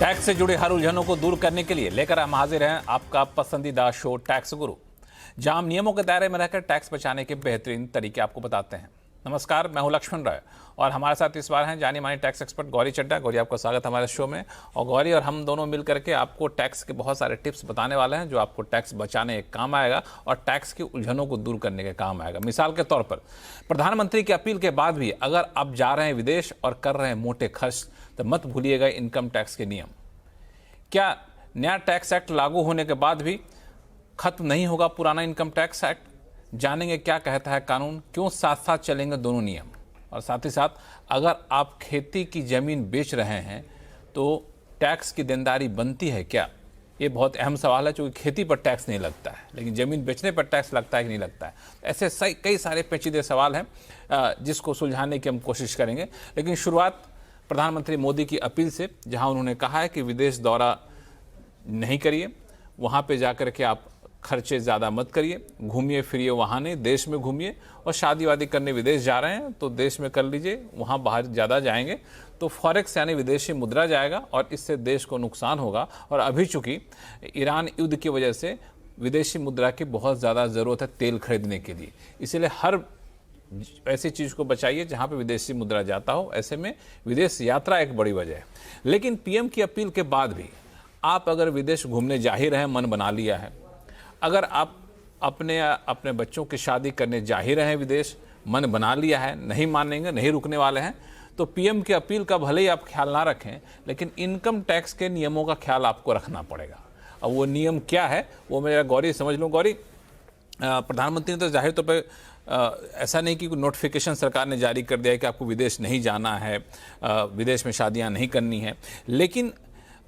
Tax से जुड़े हर उलझनों को दूर करने के लिए लेकर हम हाजिर हैं आपका पसंदीदा शो टैक्स गुरु, जहां हम नियमों के दायरे में रहकर टैक्स बचाने के बेहतरीन तरीके आपको बताते हैं। नमस्कार, मैं हूं लक्ष्मण राय और हमारे साथ इस बार हैं जानी मानी टैक्स एक्सपर्ट गौरी चड्ढा। गौरी, आपका स्वागत हमारे शो में। और गौरी और हम दोनों मिल करके आपको टैक्स के बहुत सारे टिप्स बताने वाले हैं जो आपको टैक्स बचाने के काम आएगा और टैक्स की उलझनों को दूर करने के काम आएगा। मिसाल के तौर पर प्रधानमंत्री की अपील के बाद भी अगर आप जा रहे हैं विदेश और कर रहे हैं मोटे खर्च तो मत भूलिएगा इनकम टैक्स के नियम। क्या नया टैक्स एक्ट लागू होने के बाद भी खत्म नहीं होगा पुराना इनकम टैक्स एक्ट? जानेंगे क्या कहता है कानून, क्यों साथ साथ चलेंगे दोनों नियम। और साथ ही साथ अगर आप खेती की ज़मीन बेच रहे हैं तो टैक्स की देनदारी बनती है क्या? ये बहुत अहम सवाल है, क्योंकि खेती पर टैक्स नहीं लगता है लेकिन ज़मीन बेचने पर टैक्स लगता है कि नहीं लगता है। ऐसे कई सारे पेचीदे सवाल हैं जिसको सुलझाने की हम कोशिश करेंगे। लेकिन शुरुआत प्रधानमंत्री मोदी की अपील से, जहां उन्होंने कहा है कि विदेश दौरा नहीं करिए, वहां पे जाकर के आप खर्चे ज़्यादा मत करिए, घूमिए फिरिए वहाँ नहीं, देश में घूमिए। और शादी वादी करने विदेश जा रहे हैं तो देश में कर लीजिए, वहाँ बाहर ज़्यादा जाएंगे तो फॉरेक्स यानी विदेशी मुद्रा जाएगा और इससे देश को नुकसान होगा। और अभी चूँकि ईरान युद्ध की वजह से विदेशी मुद्रा की बहुत ज़्यादा ज़रूरत है तेल खरीदने के लिए, इसीलिए हर ऐसी चीज़ को बचाइए जहाँ पे विदेशी मुद्रा जाता हो। ऐसे में विदेश यात्रा एक बड़ी वजह है। लेकिन पीएम की अपील के बाद भी आप अगर विदेश घूमने जा ही रहे हैं, मन बना लिया है, अगर आप अपने बच्चों की शादी करने जा ही रहे हैं विदेश, मन बना लिया है, नहीं मानेंगे, नहीं रुकने वाले हैं, तो पीएम की अपील का भले ही आप ख्याल ना रखें लेकिन इनकम टैक्स के नियमों का ख्याल आपको रखना पड़ेगा। अब वो नियम क्या है वो मेरा गौरी समझ लो। गौरी, प्रधानमंत्री ने तो जाहिर तौर पर ऐसा नहीं कि नोटिफिकेशन सरकार ने जारी कर दिया है कि आपको विदेश नहीं जाना है, विदेश में शादियां नहीं करनी है, लेकिन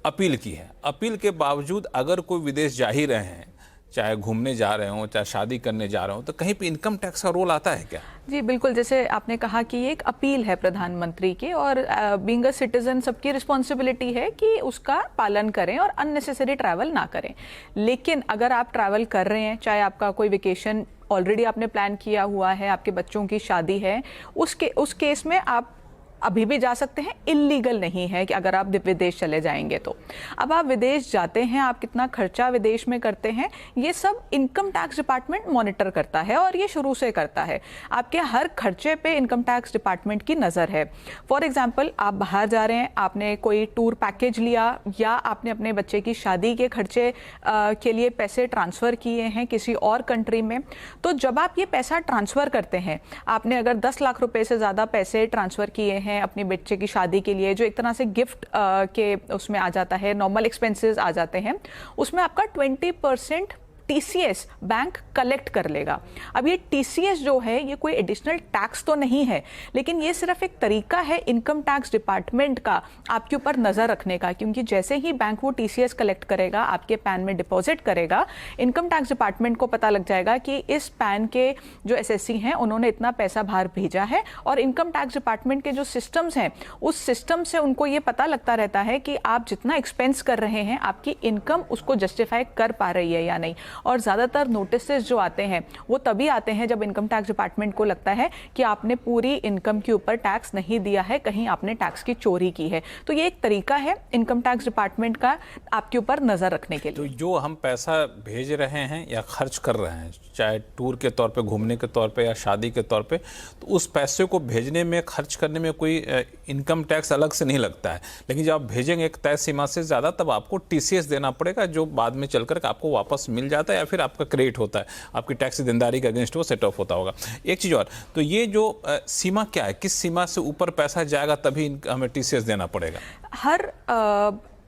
अपील की है। अपील के बावजूद अगर कोई विदेश जा ही रहे हैं, चाहे घूमने जा रहे हों चाहे शादी करने जा रहे हों, तो कहीं पे इनकम टैक्स का रोल आता है क्या? जी बिल्कुल, जैसे आपने कहा कि ये एक अपील है प्रधानमंत्री की और बीइंग अ सिटीजन सबकी रिस्पॉन्सिबिलिटी है कि उसका पालन करें और अननेसेसरी ट्रैवल ना करें। लेकिन अगर आप ट्रैवल कर रहे हैं, चाहे आपका कोई वेकेशन ऑलरेडी आपने प्लान किया हुआ है, आपके बच्चों की शादी है, उस केस में आप अभी भी जा सकते हैं। इल्लीगल नहीं है कि अगर आप विदेश चले जाएंगे तो। अब आप विदेश जाते हैं, आप कितना खर्चा विदेश में करते हैं, ये सब इनकम टैक्स डिपार्टमेंट मॉनिटर करता है और ये शुरू से करता है। आपके हर खर्चे पे इनकम टैक्स डिपार्टमेंट की नज़र है। फॉर एग्जांपल, आप बाहर जा रहे हैं, आपने कोई टूर पैकेज लिया या आपने अपने बच्चे की शादी के खर्चे के लिए पैसे ट्रांसफ़र किए हैं किसी और कंट्री में, तो जब आप ये पैसा ट्रांसफ़र करते हैं, आपने अगर 10 लाख रुपए से ज़्यादा पैसे ट्रांसफ़र किए हैं अपनी बच्चे की शादी के लिए, जो एक तरह से गिफ्ट के उसमें आ जाता है, नॉर्मल एक्सपेंसेस आ जाते हैं, उसमें आपका 20% टीसीएस बैंक कलेक्ट कर लेगा। अब ये टीसीएस जो है ये कोई एडिशनल टैक्स तो नहीं है, लेकिन ये सिर्फ एक तरीका है इनकम टैक्स डिपार्टमेंट का आपके ऊपर नज़र रखने का, क्योंकि जैसे ही बैंक वो टीसीएस कलेक्ट करेगा, आपके पैन में डिपॉजिट करेगा, इनकम टैक्स डिपार्टमेंट को पता लग जाएगा कि इस पैन के जो एसएससी हैं उन्होंने इतना पैसा बाहर भेजा है। और इनकम टैक्स डिपार्टमेंट के जो सिस्टम्स हैं उस सिस्टम से उनको ये पता लगता रहता है कि आप जितना एक्सपेंस कर रहे हैं आपकी इनकम उसको जस्टिफाई कर पा रही है या नहीं। और ज़्यादातर नोटिसेस जो आते हैं वो तभी आते हैं जब इनकम टैक्स डिपार्टमेंट को लगता है कि आपने पूरी इनकम के ऊपर टैक्स नहीं दिया है, कहीं आपने टैक्स की चोरी की है। तो ये एक तरीका है इनकम टैक्स डिपार्टमेंट का आपके ऊपर नज़र रखने के लिए। तो जो हम पैसा भेज रहे हैं या खर्च कर रहे हैं, चाहे टूर के तौर पे, घूमने के तौर पे या शादी के तौर पे, तो उस पैसे को भेजने में, खर्च करने में कोई इनकम टैक्स अलग से नहीं लगता है। लेकिन जब आप भेजेंगे एक तय सीमा से ज़्यादा तब आपको टीसीएस देना पड़ेगा, जो बाद में चलकर आपको वापस मिल जाता है या फिर आपका क्रेडिट होता है, आपकी टैक्स देनदारी के अगेंस्ट वो सेट ऑफ होता होगा। एक चीज़ और, तो ये जो सीमा क्या है, किस सीमा से ऊपर पैसा जाएगा तभी हमें टीसीएस देना पड़ेगा? हर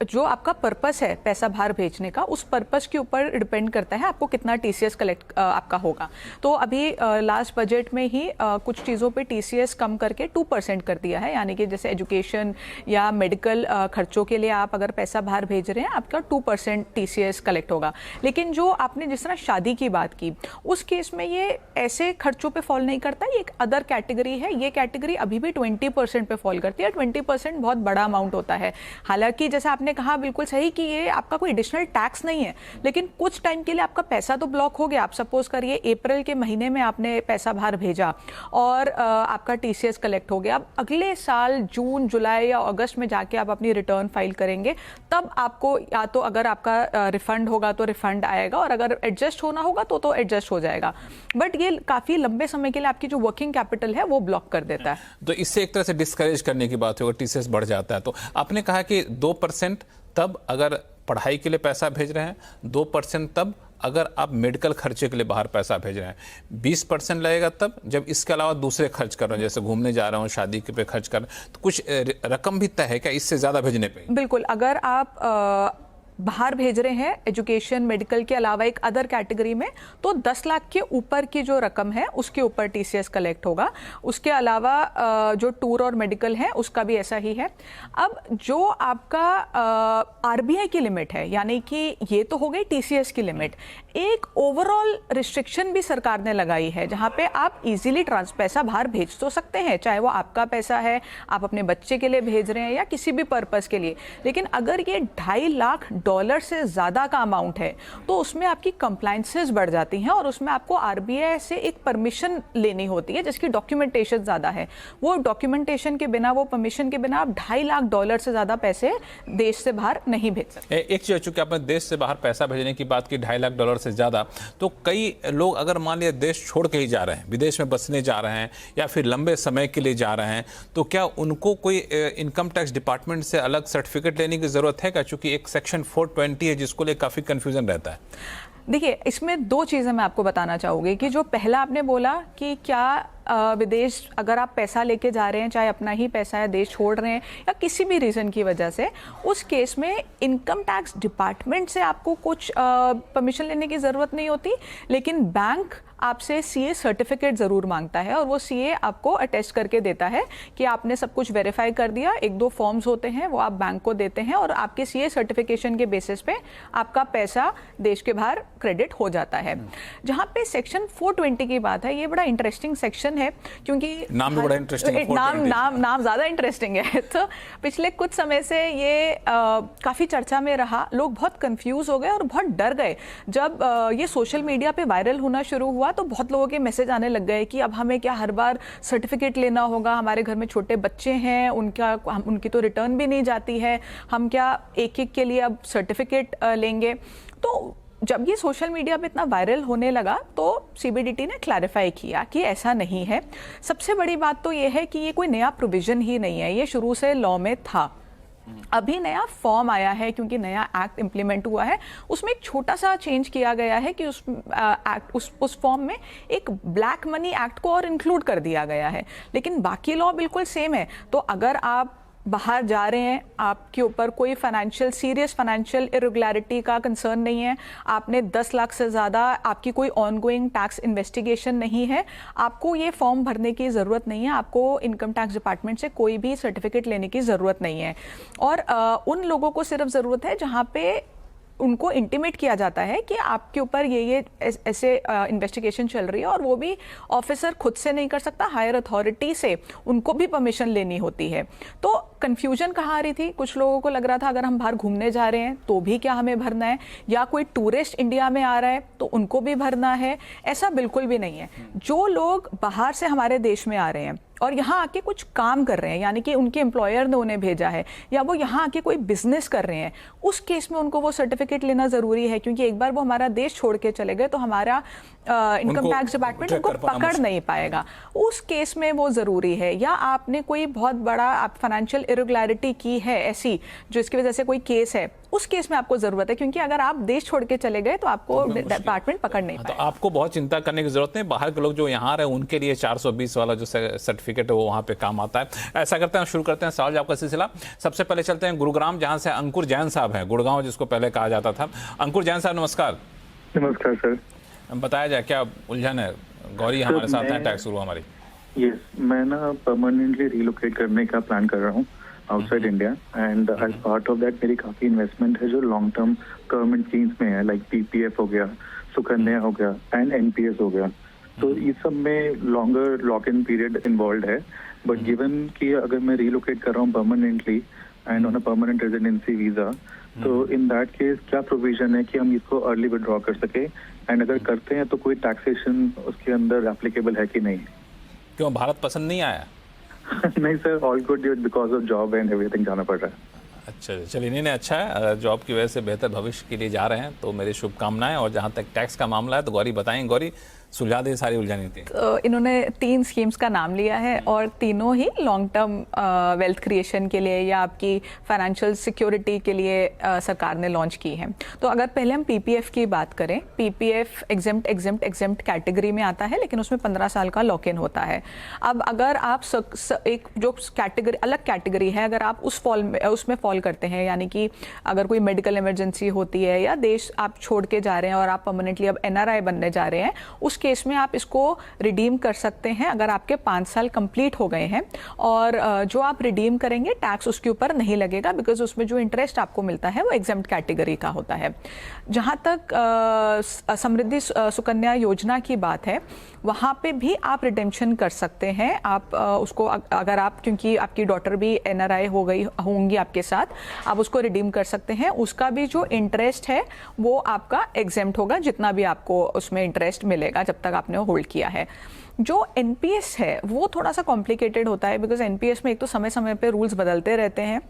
जो आपका पर्पस है पैसा बाहर भेजने का, उस पर्पस के ऊपर डिपेंड करता है आपको कितना टीसीएस कलेक्ट आपका होगा। तो अभी लास्ट बजट में ही कुछ चीज़ों पे टीसीएस कम करके 2% कर दिया है, यानी कि जैसे एजुकेशन या मेडिकल खर्चों के लिए आप अगर पैसा बाहर भेज रहे हैं आपका 2% टीसीएस कलेक्ट होगा। लेकिन जो आपने जिस तरह शादी की बात की, उस केस में ये ऐसे खर्चों पे फॉल नहीं करता, ये एक अदर कैटेगरी है। ये कैटेगरी अभी भी 20% पे फॉल करती है। 20% बहुत बड़ा अमाउंट होता है। हालांकि जैसे आपने कहा बिल्कुल सही कि ये आपका कोई एडिशनल टैक्स नहीं है, लेकिन कुछ टाइम के लिए आपका पैसा तो ब्लॉक हो गया। आप सपोज करिए अप्रैल के महीने में आपने पैसा बाहर भेजा और आपका टीसीएस कलेक्ट हो गया। अब अगले साल जून, जुलाई या अगस्त में जाके आप अपनी रिटर्न फाइल करेंगे, तब आपको या तो अगर आपका रिफंड होगा तो रिफंड आएगा, और अगर एडजस्ट होना होगा तो एडजस्ट हो जाएगा। बट ये काफ़ी लंबे समय के लिए आपकी जो वर्किंग कैपिटल है वो ब्लॉक कर देता है। तो इससे एक तरह से डिस्करेज करने की बात है, अगर टीसीएस बढ़ जाता है तो। आपने कहा कि 2% तब अगर पढ़ाई के लिए पैसा भेज रहे हैं, 2% तब अगर आप मेडिकल खर्चे के लिए बाहर पैसा भेज रहे हैं, 20% लगेगा तब जब इसके अलावा दूसरे खर्च कर रहे हैं, जैसे घूमने जा रहे हो, शादी के पे खर्च कर रहे हैं, तो कुछ रकम भी तय है क्या इससे ज़्यादा भेजने पे? बिल्कुल, अगर आप बाहर भेज रहे हैं एजुकेशन, मेडिकल के अलावा एक अदर कैटेगरी में, तो 10 लाख के ऊपर की जो रकम है उसके ऊपर टीसीएस कलेक्ट होगा। उसके अलावा जो टूर और मेडिकल है उसका भी ऐसा ही है। अब जो आपका आरबीआई की लिमिट है, यानी कि ये तो हो गई टीसीएस की लिमिट, एक ओवरऑल रिस्ट्रिक्शन भी सरकार ने लगाई है जहां पे आप इजीली पैसा बाहर भेज तो सकते हैं, चाहे वो आपका पैसा है, आप अपने बच्चे के लिए भेज रहे हैं या किसी भी पर्पस के लिए। लेकिन अगर ये $2.5 लाख से ज़्यादा का अमाउंट है तो उसमें आपकी कंप्लायंसेस बढ़ जाती हैं और उसमें आपको आरबीआई से एक परमिशन लेनी होती है जिसकी डॉक्यूमेंटेशन ज़्यादा है। वो डॉक्यूमेंटेशन के बिना, वो परमिशन के बिना आप $2.5 लाख से ज़्यादा पैसे देश से बाहर नहीं भेज सकते। एक चीज़, चूंकि आपने देश से बाहर पैसा भेजने की बात की, $2.5 लाख से ज़्यादा, तो कई लोग अगर मान लिया देश छोड़ के ही जा रहे हैं, विदेश में बसने जा रहे हैं या फिर लंबे समय के लिए जा रहे हैं, तो क्या उनको कोई इनकम टैक्स डिपार्टमेंट से अलग सर्टिफिकेट लेने की ज़रूरत है क्या? चूंकि एक सेक्शन 420 है जिसको ले काफ़ी कंफ्यूजन रहता है। देखिए, इसमें 2 चीज़ें मैं आपको बताना चाहूँगी कि जो पहला आपने बोला कि क्या विदेश अगर आप पैसा लेके जा रहे हैं, चाहे अपना ही पैसा है, देश छोड़ रहे हैं या किसी भी रीज़न की वजह से, उस केस में इनकम टैक्स डिपार्टमेंट से आपको कुछ परमिशन लेने की ज़रूरत नहीं होती, लेकिन बैंक आपसे सीए सर्टिफिकेट ज़रूर मांगता है और वो सीए आपको अटेस्ट करके देता है कि आपने सब कुछ वेरीफाई कर दिया। 1-2 फॉर्म्स होते हैं, वो आप बैंक को देते हैं और आपके सीए सर्टिफिकेशन के बेसिस पे आपका पैसा देश के बाहर क्रेडिट हो जाता है। जहाँ पे सेक्शन 420 की बात है, ये बड़ा इंटरेस्टिंग सेक्शन है क्योंकि नाम भी बड़ा इंटरेस्टिंग है। नाम ज़्यादा इंटरेस्टिंग है। तो पिछले कुछ समय से ये काफ़ी चर्चा में रहा, लोग बहुत कंफ्यूज हो गए और बहुत डर गए। जब ये सोशल मीडिया पे वायरल होना शुरू हुआ तो बहुत लोगों के मैसेज आने लग गए कि अब हमें क्या हर बार सर्टिफिकेट लेना होगा, हमारे घर में छोटे बच्चे हैं, उनकी तो रिटर्न भी नहीं जाती है, हम क्या एक के लिए अब सर्टिफिकेट लेंगे। तो जब ये सोशल मीडिया पे इतना वायरल होने लगा तो सीबीडीटी ने क्लैरिफाई किया कि ऐसा नहीं है। सबसे बड़ी बात तो ये है कि ये कोई नया प्रोविजन ही नहीं है, ये शुरू से लॉ में था। अभी नया फॉर्म आया है क्योंकि नया एक्ट इम्प्लीमेंट हुआ है, उसमें एक छोटा सा चेंज किया गया है कि उस फॉर्म में एक ब्लैक मनी एक्ट को और इंक्लूड कर दिया गया है, लेकिन बाकी लॉ बिल्कुल सेम है। तो अगर आप बाहर जा रहे हैं, आपके ऊपर कोई सीरियस फाइनेंशियल इरेगुलरिटी का कंसर्न नहीं है, आपने 10 लाख से ज़्यादा, आपकी कोई ऑनगोइंग टैक्स इन्वेस्टिगेशन नहीं है, आपको ये फॉर्म भरने की ज़रूरत नहीं है, आपको इनकम टैक्स डिपार्टमेंट से कोई भी सर्टिफिकेट लेने की ज़रूरत नहीं है। और उन लोगों को सिर्फ ज़रूरत है जहाँ पे उनको इंटीमेट किया जाता है कि आपके ऊपर ये ऐसे इन्वेस्टिगेशन चल रही है, और वो भी ऑफिसर खुद से नहीं कर सकता, हायर अथॉरिटी से उनको भी परमिशन लेनी होती है। तो कंफ्यूजन कहाँ आ रही थी, कुछ लोगों को लग रहा था अगर हम बाहर घूमने जा रहे हैं तो भी क्या हमें भरना है, या कोई टूरिस्ट इंडिया में आ रहा है तो उनको भी भरना है। ऐसा बिल्कुल भी नहीं है। जो लोग बाहर से हमारे देश में आ रहे हैं और यहाँ आके कुछ काम कर रहे हैं, यानी कि उनके एम्प्लॉयर ने उन्हें भेजा है, या वो यहाँ आके कोई बिजनेस कर रहे हैं, उस केस में उनको वो सर्टिफिकेट लेना ज़रूरी है, क्योंकि एक बार वो हमारा देश छोड़ के चले गए तो हमारा इनकम टैक्स डिपार्टमेंट उनको पकड़ नहीं पाएगा। उस केस में वो ज़रूरी है। या आपने कोई बहुत बड़ा फाइनेंशियल इरेगुलरिटी की है ऐसी जिसकी वजह से कोई केस है, उस केस में आपको ज़रूरत है, क्योंकि अगर आप देश छोड़ के चले गए तो आपको डिपार्टमेंट पकड़ नहीं पाएगा। तो आपको बहुत चिंता करने की जरूरत नहीं, बाहर के लोग जो यहाँ रहे उनके लिए 420 वाला जो सर्टिफिकेट है वो वहाँ पे काम आता है। ऐसा करते हैं, शुरू करते हैं सवाल जवाब का सिलसिला। सबसे पहले चलते हैं गुरुग्राम, जहाँ से अंकुर जैन साहब हैं, गुड़गांव जिसको पहले कहा जाता था। अंकुर जैन साहब नमस्कार। नमस्कार सर। बताया जाए क्या उलझन है? गौरी हमारे साथ हैं, टैक्स गुरु हमारी। यस, मैं ना परमानेंटली रिलोकेट करने का प्लान कर रहा हूँ outside India, and as part of that मेरी काफी इन्वेस्टमेंट है जो लॉन्ग टर्म गवर्नमेंट स्कीम्स में है, लाइक पीपीएफ हो गया, सुकन्या हो गया एंड एनपीएस हो गया। तो इस सब में longer lock in period involve है, बट गिवन कि अगर मैं रिलोकेट कर रहा हूँ permanently and on a permanent residency visa, तो इन दैट केस क्या प्रोविजन है कि हम इसको अर्ली विड्रॉ कर सके, एंड अगर करते हैं तो कोई टैक्सेशन उसके अंदर एप्लीकेबल है कि नहीं? क्यों, भारत पसंद नहीं आया? नहीं sir, all good, because of job and everything जाना पड़ रहा है। अच्छा, चलिए, नहीं अच्छा है, अगर जॉब की वजह से बेहतर भविष्य के लिए जा रहे हैं तो मेरी शुभकामनाएं। और जहां तक टैक्स का मामला है तो गौरी बताएं, गौरी सुलझा दे सारी उलझानी थी। तो इन्होंने 3 स्कीम्स का नाम लिया है और तीनों ही लॉन्ग टर्म वेल्थ क्रिएशन के लिए या आपकी फाइनेंशियल सिक्योरिटी के लिए सरकार ने लॉन्च की है। तो अगर पहले हम पीपीएफ की बात करें, पीपीएफ एग्जेम्प्ट कैटेगरी में आता है, लेकिन उसमें 15 साल का लॉक इन होता है। अब अगर आप एक जो कैटेगरी अलग कैटेगरी है, अगर आप उसमें फॉल करते हैं, यानी कि अगर कोई मेडिकल इमरजेंसी होती है या देश आप छोड़ के जा रहे हैं और आप परमानेंटली अब एनआरआई बनने जा रहे हैं, उस केस में आप इसको रिडीम कर सकते हैं अगर आपके 5 साल कंप्लीट हो गए हैं। और जो आप रिडीम करेंगे टैक्स उसके ऊपर नहीं लगेगा, बिकॉज उसमें जो इंटरेस्ट आपको मिलता है वो एग्जेम्प्ट कैटेगरी का होता है। जहाँ तक समृद्धि सुकन्या योजना की बात है, वहाँ पे भी आप रिडेम्पशन कर सकते हैं। आप उसको अगर आप, क्योंकि आपकी डॉटर भी एनआरआई हो गई होंगी आपके साथ, आप उसको रिडीम कर सकते हैं। उसका भी जो इंटरेस्ट है वो आपका एग्जेम्प्ट होगा, जितना भी आपको उसमें इंटरेस्ट मिलेगा जब तक आपने होल्ड किया है। जो एनपीएस है वो थोड़ा सा कॉम्प्लिकेटेड होता है, बिकॉज एनपीएस में एक तो समय समय पे रूल्स बदलते रहते हैं,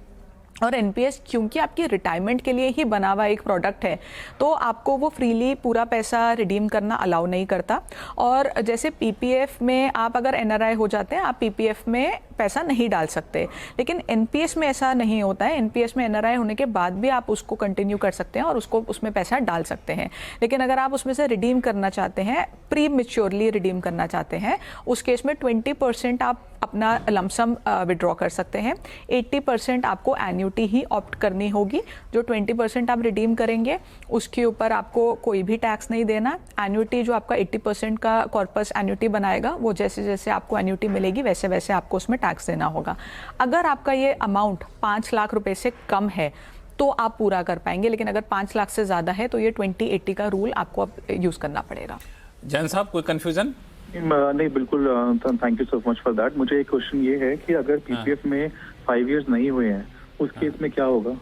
और एनपीएस क्योंकि आपकी रिटायरमेंट के लिए ही बना हुआ एक प्रोडक्ट है, तो आपको वो फ्रीली पूरा पैसा रिडीम करना अलाउ नहीं करता। और जैसे पीपीएफ में आप अगर एनआरआई हो जाते हैं, आप पीपीएफ में पैसा नहीं डाल सकते, लेकिन एनपीएस में ऐसा नहीं होता है। एनपीएस में एनआरआई होने के बाद भी आप उसको कंटिन्यू कर सकते हैं और उसमें पैसा डाल सकते हैं। लेकिन अगर आप उसमें से रिडीम करना चाहते हैं, प्री मैच्योरली रिडीम करना चाहते हैं, उस केस में 20% आप अपना लमसम विड्रॉ कर सकते हैं। 80% आपको एन्युटी ही ऑप्ट करनी होगी। जो 20% आप रिडीम करेंगे उसके ऊपर आपको कोई भी टैक्स नहीं देना। एन्युटी जो आपका 80% का कॉर्पस एन्युटी बनाएगा, वो जैसे जैसे आपको एन्युटी मिलेगी वैसे वैसे आपको उसमें टैक्स देना होगा। अगर आपका ये अमाउंट 5 लाख रुपए से कम है तो आप पूरा कर पाएंगे, लेकिन अगर 5 लाख से ज़्यादा है तो ये 2080 का रूल आपको अब यूज़ करना पड़ेगा। जैन साहब, कोई कन्फ्यूजन? नहीं, बिल्कुल, thank you so much for that. मुझे एक क्वेश्चन ये है कि अगर पीपीएफ में 5 इयर्स नहीं हुए हैं, उस केस में क्या होगा?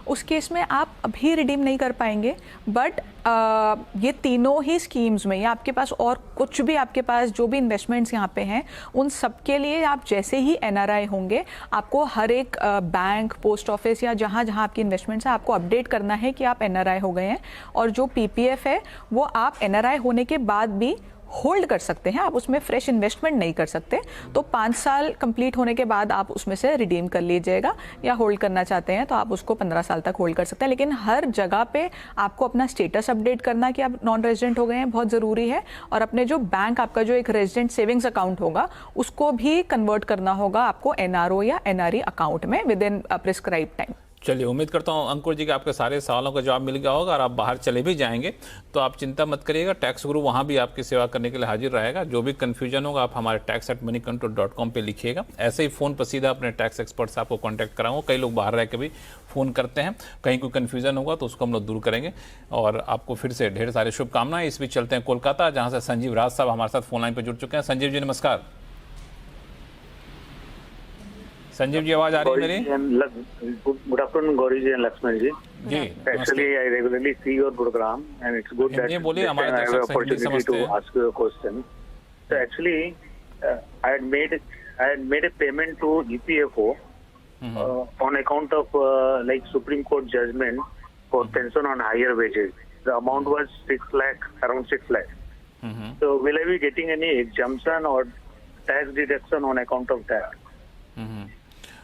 उस केस में आप अभी रिडीम नहीं कर पाएंगे, बट ये तीनों ही स्कीम्स में या आपके पास और कुछ भी, आपके पास जो भी इन्वेस्टमेंट्स यहाँ पे हैं, उन सब के लिए आप जैसे ही एनआरआई होंगे, आपको हर एक बैंक, पोस्ट ऑफिस या जहाँ जहाँ आपकी इन्वेस्टमेंट्स है, आपको अपडेट करना है कि आप एनआरआई हो गए हैं। और जो पीपीएफ है वो आप एनआरआई होने के बाद भी होल्ड कर सकते हैं, आप उसमें फ्रेश इन्वेस्टमेंट नहीं कर सकते। तो 5 साल कंप्लीट होने के बाद आप उसमें से रिडीम कर लीजिएगा, या होल्ड करना चाहते हैं तो आप उसको 15 साल तक होल्ड कर सकते हैं। लेकिन हर जगह पे आपको अपना स्टेटस अपडेट करना कि आप नॉन रेजिडेंट हो गए हैं बहुत ज़रूरी है। और अपने जो बैंक, आपका जो एक रेजिडेंट सेविंग्स अकाउंट होगा, उसको भी कन्वर्ट करना होगा आपको एनआरओ या एनआरई अकाउंट में विद इन प्रिस्क्राइब टाइम। चलिए, उम्मीद करता हूं अंकुर जी के आपके सारे सवालों का जवाब मिल गया होगा। और आप बाहर चले भी जाएंगे तो आप चिंता मत करिएगा, टैक्स गुरु वहां भी आपकी सेवा करने के लिए हाजिर रहेगा। जो भी कन्फ्यूजन होगा आप हमारे tax@moneycontrol.com पे लिखिएगा। ऐसे ही फ़ोन पर सीधा अपने टैक्स एक्सपर्ट से आपको कॉन्टैक्ट कराऊंगा। कई लोग बाहर रह के भी फ़ोन करते हैं, कहीं कोई कन्फ्यूजन होगा तो उसको हम लोग दूर करेंगे। और आपको फिर से ढेर सारी शुभकामनाएं। इस बीच चलते हैं कोलकाता, जहाँ से संजीव राज साहब हमारे साथ फोन लाइन पर जुड़ चुके हैं। संजीव जी नमस्कार। संजीव जी, आवाज आ रही है मेरी? Good afternoon Gauri ji and Laxman ji. जी, actually I regularly see your programme and it's good that बोलिए, हमारे दर्शक संगीत समझते हैं। To ask you a question. So actually I had made a payment to EPFO on account of like supreme court judgment for pension on higher wages. The amount was 6 lakh, around 6 lakh. So will I be getting any exemption or tax deduction on account of that?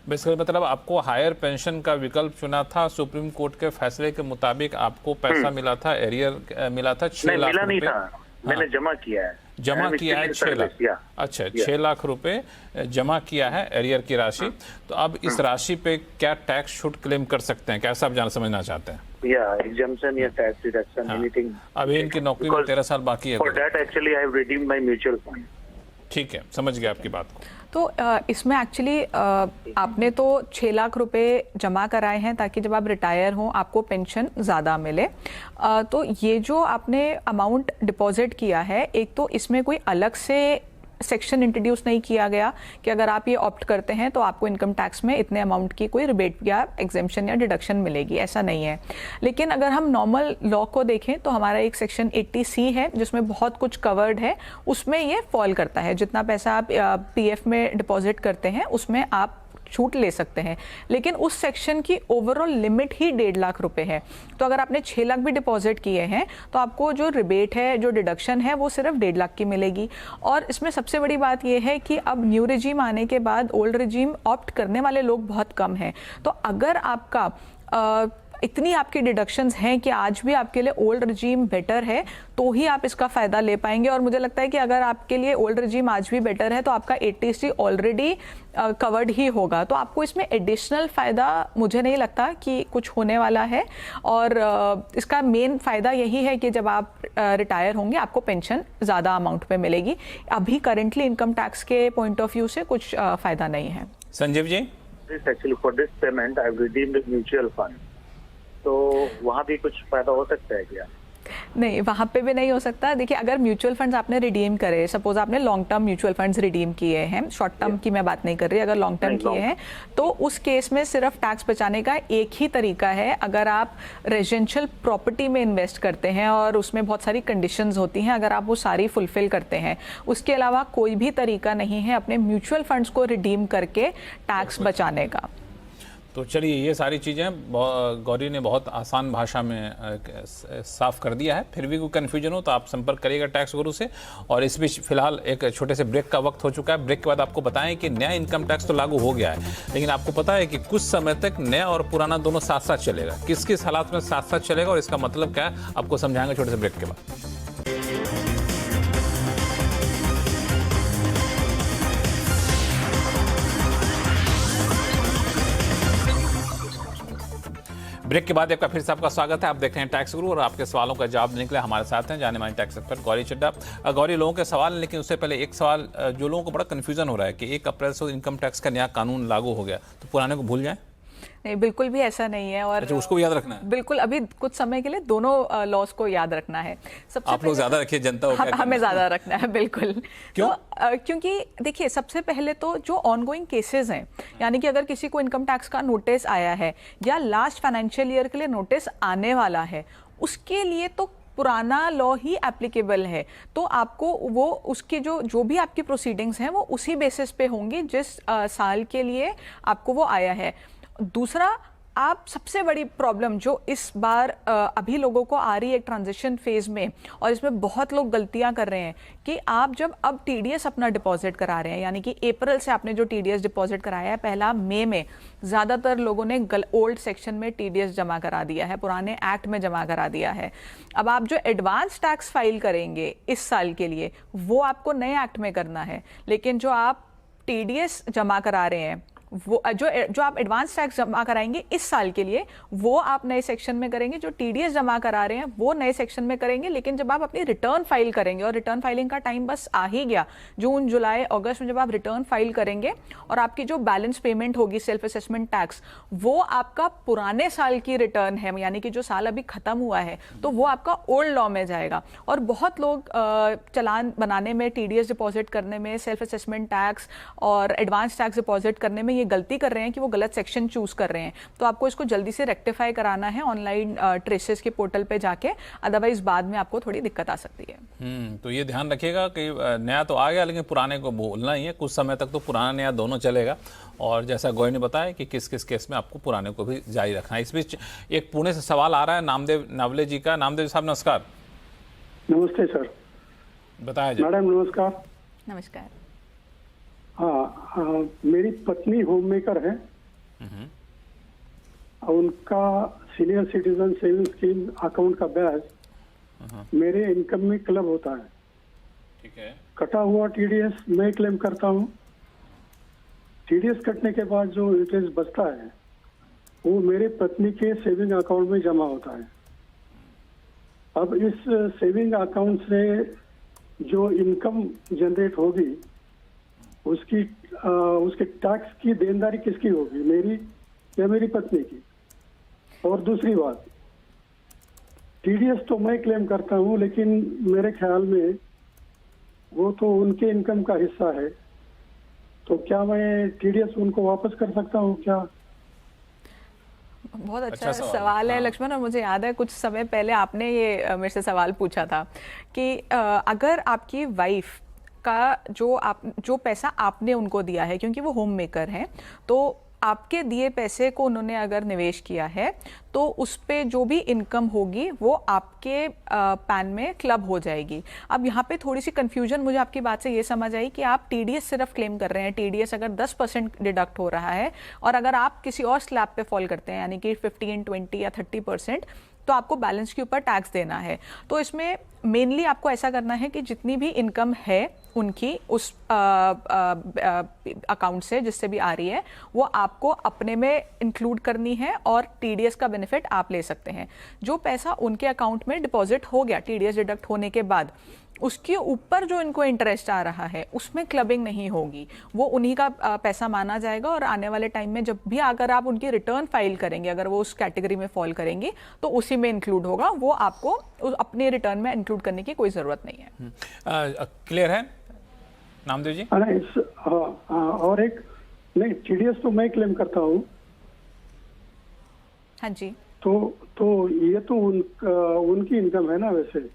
Basically मतलब आपको higher pension का विकल्प चुना था, supreme court के फैसले के मुताबिक आपको पैसा मिला था, एरियर मिला था 6 लाख मिला नहीं रुपए। था, मैंने जमा किया है। जमा किया है 6 लाख। अच्छा, 6 लाख रुपए जमा किया है एरियर की राशि। तो अब इस राशि पे क्या टैक्स छूट क्लेम कर सकते हैं, कैसा आप जान समझना चाहते हैं? या एग्जम्पशन या टैक्स डिडक्शन, एनीथिंग। अभी इनकी नौकरी में 13 साल बाकी है। For that actually I have redeemed my mutual fund. ठीक है, समझ गया आपकी बात को। तो इसमें एक्चुअली आपने तो 6 लाख रुपए जमा कराए हैं ताकि जब आप रिटायर हों आपको पेंशन ज़्यादा मिले। तो ये जो आपने अमाउंट डिपॉजिट किया है, एक तो इसमें कोई अलग से सेक्शन इंट्रोड्यूस नहीं किया गया कि अगर आप ये ऑप्ट करते हैं तो आपको इनकम टैक्स में इतने अमाउंट की कोई रिबेट या एग्जेम्पशन या डिडक्शन मिलेगी, ऐसा नहीं है। लेकिन अगर हम नॉर्मल लॉ को देखें तो हमारा एक सेक्शन 80C है जिसमें बहुत कुछ कवर्ड है, उसमें ये फॉल करता है। जितना पैसा आप पीएफ में डिपॉजिट करते हैं उसमें आप छूट ले सकते हैं, लेकिन उस सेक्शन की ओवरऑल लिमिट ही 1.5 लाख रुपए है। तो अगर आपने 6 लाख भी डिपॉजिट किए हैं तो आपको जो रिबेट है, जो डिडक्शन है, वो सिर्फ 1.5 लाख की मिलेगी। और इसमें सबसे बड़ी बात यह है कि अब न्यू रिजीम आने के बाद ओल्ड रिजीम ऑप्ट करने वाले लोग बहुत कम हैं। तो अगर आपका इतनी आपकी डिडक्शंस हैं कि आज भी आपके लिए ओल्ड रिजीम बेटर है तो ही आप इसका फ़ायदा ले पाएंगे। और मुझे लगता है कि अगर आपके लिए ओल्ड रिजीम आज भी बेटर है तो आपका 80C ऑलरेडी कवर्ड ही होगा, तो आपको इसमें एडिशनल फ़ायदा मुझे नहीं लगता कि कुछ होने वाला है। और इसका मेन फ़ायदा यही है कि जब आप रिटायर होंगे आपको पेंशन ज़्यादा अमाउंट में मिलेगी। अभी करेंटली इनकम टैक्स के पॉइंट ऑफ व्यू से कुछ फ़ायदा नहीं है। Sanjeev ji, actually for this payment I redeemed mutual fund, तो वहाँ भी कुछ फायदा हो सकता है क्या? नहीं, वहाँ पे भी नहीं हो सकता। देखिए, अगर म्यूचुअल फंड्स आपने रिडीम करे, सपोज आपने long term mutual funds redeem किए हैं, शॉर्ट टर्म की मैं बात नहीं कर रही, अगर लॉन्ग टर्म किए हैं तो उस केस में सिर्फ टैक्स बचाने का एक ही तरीका है। अगर आप रेजिडेंशियल प्रॉपर्टी में इन्वेस्ट करते हैं और उसमें बहुत सारी कंडीशंस होती हैं, अगर आप वो सारी फुलफिल करते हैं, उसके अलावा कोई भी तरीका नहीं है अपने म्यूचुअल फंड्स को रिडीम करके टैक्स बचाने का। तो चलिए, ये सारी चीज़ें गौरी ने बहुत आसान भाषा में साफ कर दिया है। फिर भी कोई कन्फ्यूजन हो तो आप संपर्क करिएगा टैक्स गुरु से। और इस बीच फिलहाल एक छोटे से ब्रेक का वक्त हो चुका है। ब्रेक के बाद आपको बताएं कि नया इनकम टैक्स तो लागू हो गया है, लेकिन आपको पता है कि कुछ समय तक नया और पुराना दोनों साथ साथ चलेगा। किस किस हालात में साथ साथ चलेगा और इसका मतलब क्या है, आपको समझाएंगे छोटे से ब्रेक के बाद। ब्रेक के बाद आपका फिर से आपका स्वागत है। आप देख रहे हैं टैक्स गुरु और आपके सवालों का जवाब देने के लिए हमारे साथ हैं जाने माने टैक्स एक्सपर्ट गौरी चड्ढा। गौरी, लोगों के सवाल, लेकिन उससे पहले एक सवाल जो लोगों को बड़ा कन्फ्यूजन हो रहा है कि 1 अप्रैल से इनकम टैक्स का नया कानून लागू हो गया, तो पुराने को भूल जाएं? नहीं, बिल्कुल भी ऐसा नहीं है। और अच्छा, उसको भी याद रखना है? बिल्कुल, अभी कुछ समय के लिए दोनों लॉज को याद रखना है। सबसे आप लोग ज्यादा रखिए, जनता हमें ज्यादा रखना है, बिल्कुल। क्यों? तो क्योंकि देखिए, सबसे पहले तो जो ऑनगोइंग केसेस हैं, यानी कि अगर किसी को इनकम टैक्स का नोटिस आया है या लास्ट फाइनेंशियल ईयर के लिए नोटिस आने वाला है, उसके लिए तो पुराना लॉ ही एप्लीकेबल है। तो आपको वो उसकी जो भी आपकी प्रोसीडिंग्स हैं वो उसी बेसिस पे होंगी जिस साल के लिए आपको वो आया है। दूसरा, आप सबसे बड़ी प्रॉब्लम जो इस बार अभी लोगों को आ रही है ट्रांजिशन फेज में, और इसमें बहुत लोग गलतियां कर रहे हैं कि आप जब अब टीडीएस अपना डिपॉजिट करा रहे हैं, यानी कि अप्रैल से आपने जो टीडीएस डिपॉजिट कराया है, 1 मई में ज़्यादातर लोगों ने ओल्ड सेक्शन में टीडीएस जमा करा दिया है, पुराने एक्ट में जमा करा दिया है। अब आप जो एडवांस टैक्स फाइल करेंगे इस साल के लिए, वो आपको नए एक्ट में करना है। लेकिन जो आप टीडीएस जमा करा रहे हैं, वो जो आप एडवांस टैक्स जमा कराएंगे इस साल के लिए, वो आप नए सेक्शन में करेंगे। जो टीडीएस जमा करा रहे हैं वो नए सेक्शन में करेंगे। लेकिन जब आप अपनी रिटर्न फाइल करेंगे, और रिटर्न फाइलिंग का टाइम बस आ ही गया, जून जुलाई अगस्त में जब आप रिटर्न फाइल करेंगे और आपकी जो बैलेंस पेमेंट होगी सेल्फ असेसमेंट टैक्स, वो आपका पुराने साल की रिटर्न है, यानी कि जो साल अभी खत्म हुआ है, तो वो आपका ओल्ड लॉ में जाएगा। और बहुत लोग चालान बनाने में, टीडीएस डिपॉजिट करने में, सेल्फ असेसमेंट टैक्स और एडवांस टैक्स डिपॉजिट करने में ये गलती कर रहे हैं कि वो गलत सेक्शन चूज कर रहे हैं। तो आपको इसको जल्दी से रेक्टिफाई कराना है ऑनलाइन ट्रेसेस के पोर्टल पे जाके, अदरवाइज बाद में आपको थोड़ी दिक्कत आ सकती है। तो ये ध्यान रखिएगा कि नया तो आ गया, लेकिन पुराने को भूलना ही है। कुछ समय तक तो पुराना नया दोनों चलेगा। और जैसा गौरी ने बताया कि किस किस केस में आपको पुराने को भी जारी रखना है। इस बीच एक पुणे से सवाल आ रहा है नामदेव नावले जी का। नामदेव साहब, नमस्कार। नमस्ते सर। बताया जाए। मैडम नमस्कार। नमस्कार। हाँ, मेरी पत्नी होम मेकर है। उनका senior citizen saving scheme account का ब्याज मेरे इनकम में क्लब होता है। ठीक है। कटा हुआ टीडीएस मैं क्लेम करता हूँ। टीडीएस कटने के बाद जो इंटरेस्ट बचता है वो मेरे पत्नी के सेविंग अकाउंट में जमा होता है। अब इस सेविंग अकाउंट से जो इनकम जनरेट होगी उसके टैक्स की देनदारी किसकी होगी, मेरी या मेरी पत्नी की? और दूसरी बात, टीडीएस तो मैं क्लेम करता हूँ, लेकिन मेरे ख्याल में वो तो उनके इनकम का हिस्सा है, तो क्या मैं टीडीएस उनको वापस कर सकता हूँ क्या? बहुत अच्छा अच्छा सवाल। सवाल है हाँ। लक्ष्मण, और मुझे याद है कुछ समय पहले आपने ये मेरे से सवाल पूछा था कि अगर आपकी वाइफ का जो पैसा आपने उनको दिया है, क्योंकि वो होम मेकर हैं, तो आपके दिए पैसे को उन्होंने अगर निवेश किया है तो उस पे जो भी इनकम होगी वो आपके पैन में क्लब हो जाएगी। अब यहाँ पे थोड़ी सी कंफ्यूजन मुझे आपकी बात से ये समझ आई कि आप टीडीएस सिर्फ क्लेम कर रहे हैं। टीडीएस अगर 10% डिडक्ट हो रहा है और अगर आप किसी और स्लैब पे फॉल करते हैं, यानी कि 15, 20 या 30%, तो आपको बैलेंस के ऊपर टैक्स देना है। तो इसमें मेनली आपको ऐसा करना है कि जितनी भी इनकम है उनकी उस अकाउंट से जिससे भी आ रही है वो आपको अपने में इंक्लूड करनी है और टीडीएस का बेनिफिट आप ले सकते हैं। जो पैसा उनके अकाउंट में डिपॉजिट हो गया टीडीएस डिडक्ट होने के बाद, उसके ऊपर जो इनको इंटरेस्ट आ रहा है उसमें क्लबिंग नहीं होगी, वो उन्हीं का पैसा माना जाएगा। और आने वाले टाइम में जब भी अगर आप उनकी रिटर्न फाइल करेंगे, अगर वो उस कैटेगरी में फॉल करेंगी तो उसी में इंक्लूड होगा, वो आपको अपने रिटर्न में इंक्लूड करने की कोई ज़रूरत नहीं है। क्लियर है नामदेव जी? और एक नहीं, टीडीएस तो मैं क्लेम करता हूँ, हाँ जी। तो ये तो उनकी इनकम है ना वैसे?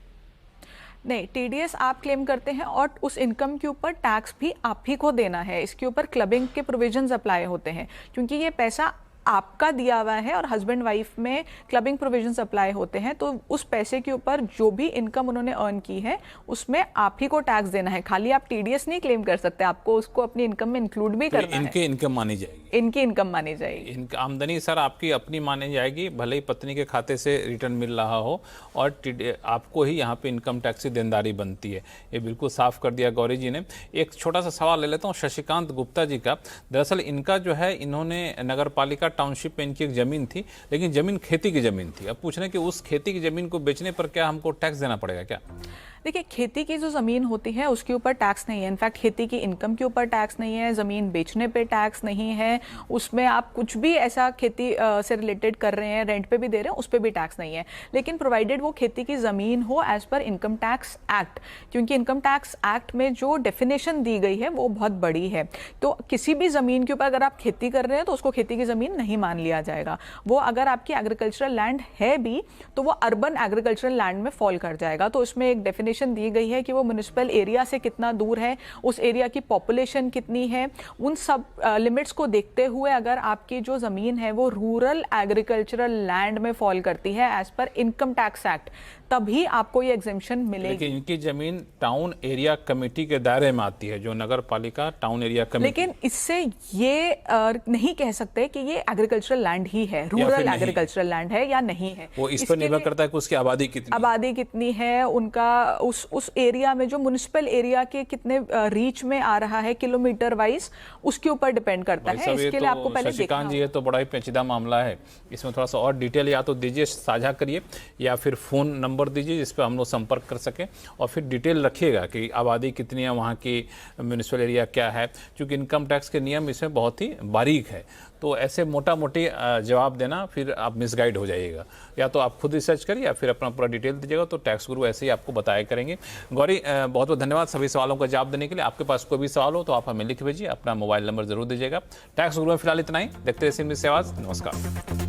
नहीं, टीडीएस आप क्लेम करते हैं और उस इनकम के ऊपर टैक्स भी आप ही को देना है। इसके ऊपर क्लबिंग के प्रोविजंस अप्लाई होते हैं, क्योंकि ये पैसा आपका दिया हुआ है और हस्बैंड वाइफ में क्लबिंग प्रोविजंस अप्लाई होते हैं। तो उस पैसे के ऊपर जो भी इनकम उन्होंने अर्न की है उसमें आप ही को टैक्स देना है। खाली आप टीडीएस नहीं क्लेम कर सकते, आपको उसको अपनी इनकम में इंक्लूड भी करना है। इनके इनकम मानी जाएगी, इनकी इनकम मानी जाएगी। इनकी आमदनी सर आपकी अपनी मानी जाएगी, भले ही पत्नी के खाते से रिटर्न मिल रहा हो, और आपको ही यहाँ पे इनकम टैक्स की देनदारी बनती है। ये बिल्कुल साफ कर दिया गौरी जी ने। एक छोटा सा सवाल ले लेता हूँ शशिकांत गुप्ता जी का। दरअसल इनका जो है, इन्होंने नगर पालिका टाउनशिप में इनकी एक जमीन थी, लेकिन जमीन खेती की जमीन थी। अब पूछ रहे हैं कि उस खेती की जमीन को बेचने पर क्या हमको टैक्स देना पड़ेगा क्या? देखिए, खेती की जो ज़मीन होती है उसके ऊपर टैक्स नहीं है। इनफैक्ट खेती की इनकम के ऊपर टैक्स नहीं है, ज़मीन बेचने पे टैक्स नहीं है, उसमें आप कुछ भी ऐसा खेती से रिलेटेड कर रहे हैं, रेंट पे भी दे रहे हैं, उस पर भी टैक्स नहीं है। लेकिन प्रोवाइडेड वो खेती की ज़मीन हो as per income tax act, क्योंकि इनकम टैक्स एक्ट में जो डेफिनेशन दी गई है वो बहुत बड़ी है। तो किसी भी ज़मीन के ऊपर अगर आप खेती कर रहे हैं तो उसको खेती की ज़मीन नहीं मान लिया जाएगा। वो अगर आपकी एग्रीकल्चरल लैंड है भी तो वो अर्बन एग्रीकल्चरल लैंड में फॉल कर जाएगा। तो इसमें एक डेफिनेशन दी गई है कि वो म्युनिसिपल एरिया से कितना दूर है, उस एरिया की पॉपुलेशन कितनी है, उन सब लिमिट्स को देखते हुए अगर आपकी जो जमीन है वो रूरल एग्रीकल्चरल लैंड में फॉल करती है as per income tax act, तभी आपको ये एग्जेम्पशन मिलेगी। लेकिन इनकी जमीन टाउन एरिया कमेटी के दायरे में आती है, जो नगर पालिका टाउन एरिया कमेटी। लेकिन इससे ये नहीं कह सकते कि ये एग्रीकल्चरल लैंड ही है, रूरल एग्रीकल्चरल लैंड है या नहीं है। वो इस पर निर्भर करता है कि उसकी आबादी कितनी है, उनका उस एरिया में जो म्युनिसिपल एरिया के कितने रीच में आ रहा है किलोमीटर वाइज, उसके ऊपर डिपेंड करता है। इसके लिए आपको पहले शशिकांत जी, ये तो बड़ा ही पेचीदा मामला है, इसमें थोड़ा सा और डिटेल या तो दीजिए, साझा करिए, या फिर फोन नंबर दीजिए जिस पर हम लोग संपर्क कर सकें, और फिर डिटेल रखिएगा कि आबादी कितनी है, वहाँ की म्युनिसिपल एरिया क्या है, क्योंकि इनकम टैक्स के नियम इसमें बहुत ही बारीक है। तो ऐसे मोटा मोटी जवाब देना फिर आप मिसगाइड हो जाइएगा। या तो आप खुद रिसर्च करिए या फिर अपना पूरा डिटेल दीजिएगा, तो टैक्स गुरु ऐसे ही आपको बताया करेंगे। गौरी, बहुत बहुत धन्यवाद सभी सवालों का जवाब देने के लिए। आपके पास कोई भी सवाल हो तो आप हमें लिख भेजिए, अपना मोबाइल नंबर जरूर दीजिएगा। टैक्स गुरु में फिलहाल इतना ही। देखते रहिए CNBC आवाज़। नमस्कार।